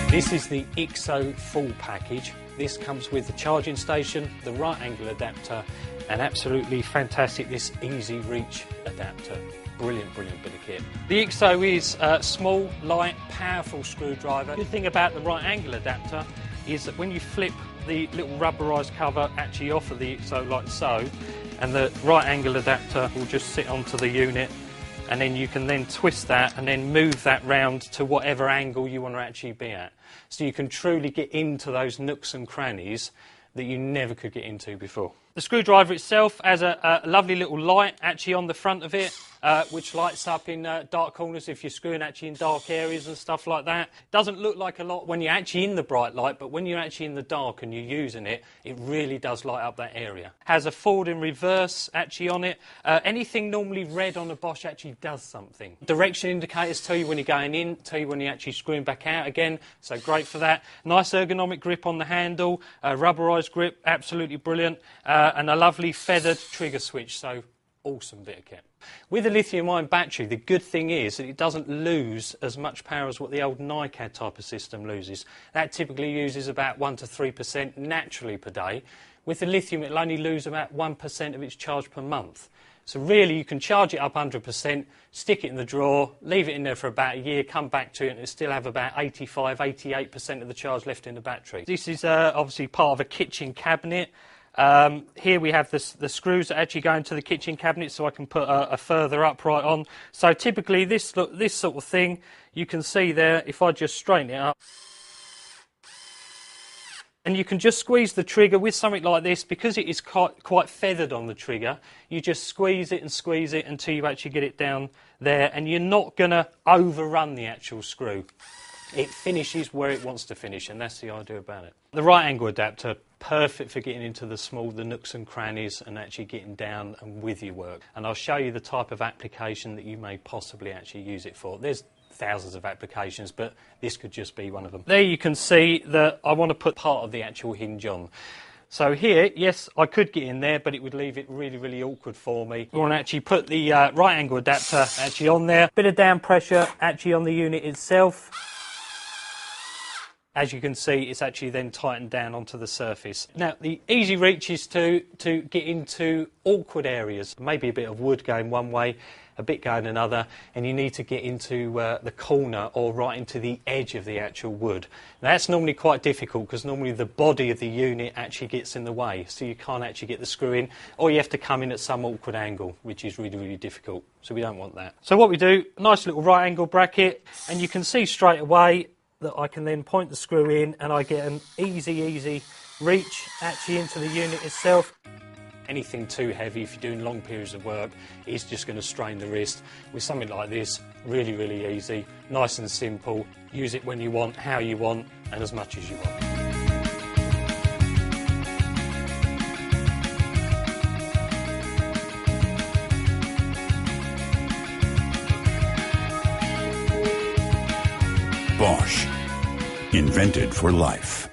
This is the IXO full package. This comes with the charging station, the right angle adapter, and absolutely fantastic, this easy reach adapter. Brilliant, brilliant bit of kit. The IXO is a small, light, powerful screwdriver. The good thing about the right angle adapter is that when you flip the little rubberised cover actually off of the IXO like so, and the right angle adapter will just sit onto the unit, and then you can then twist that and then move that round to whatever angle you want to actually be at. So you can truly get into those nooks and crannies that you never could get into before. The screwdriver itself has a lovely little light actually on the front of it, which lights up in dark corners if you're screwing actually in dark areas and stuff like that. Doesn't look like a lot when you're actually in the bright light, but when you're actually in the dark and you're using it, it really does light up that area. Has a forward and reverse actually on it. Anything normally red on a Bosch actually does something. Direction indicators tell you when you're going in, tell you when you're actually screwing back out again, so great for that. Nice ergonomic grip on the handle, rubberised grip, absolutely brilliant, and a lovely feathered trigger switch, so awesome bit of kit. With a lithium-ion battery, the good thing is that it doesn't lose as much power as what the old NiCad type of system loses. That typically uses about 1 to 3% naturally per day. With the lithium, it'll only lose about 1% of its charge per month. So really, you can charge it up 100%, stick it in the drawer, leave it in there for about a year, come back to it, and it'll still have about 85, 88% of the charge left in the battery. This is obviously part of a kitchen cabinet. Here we have the screws that actually go into the kitchen cabinet, so I can put a further upright on. So typically this sort of thing, you can see there, if I just straighten it up, and you can just squeeze the trigger with something like this, because it is quite feathered on the trigger. You just squeeze it until you actually get it down there, and you're not going to overrun the actual screw. It finishes where it wants to finish, and that's the idea about it. The right angle adapter, perfect for getting into the nooks and crannies and actually getting down and with your work. And I'll show you the type of application that you may possibly actually use it for. There's thousands of applications, but this could just be one of them. There you can see that I want to put part of the actual hinge on. So here, yes, I could get in there, but it would leave it really, really awkward for me. We want to actually put the right angle adapter actually on there. Bit of down pressure actually on the unit itself. As you can see, it's actually then tightened down onto the surface. Now, the easy reach is to get into awkward areas. Maybe a bit of wood going one way, a bit going another, and you need to get into the corner or right into the edge of the actual wood. Now, that's normally quite difficult because normally the body of the unit actually gets in the way, so you can't actually get the screw in, or you have to come in at some awkward angle, which is really, really difficult. So we don't want that. So what we do, nice little right angle bracket, and you can see straight away that I can then point the screw in and I get an easy reach actually into the unit itself. Anything too heavy, if you're doing long periods of work, is just going to strain the wrist. With something like this, really, really easy, nice and simple. Use it when you want, how you want, and as much as you want. Bosch, invented for life.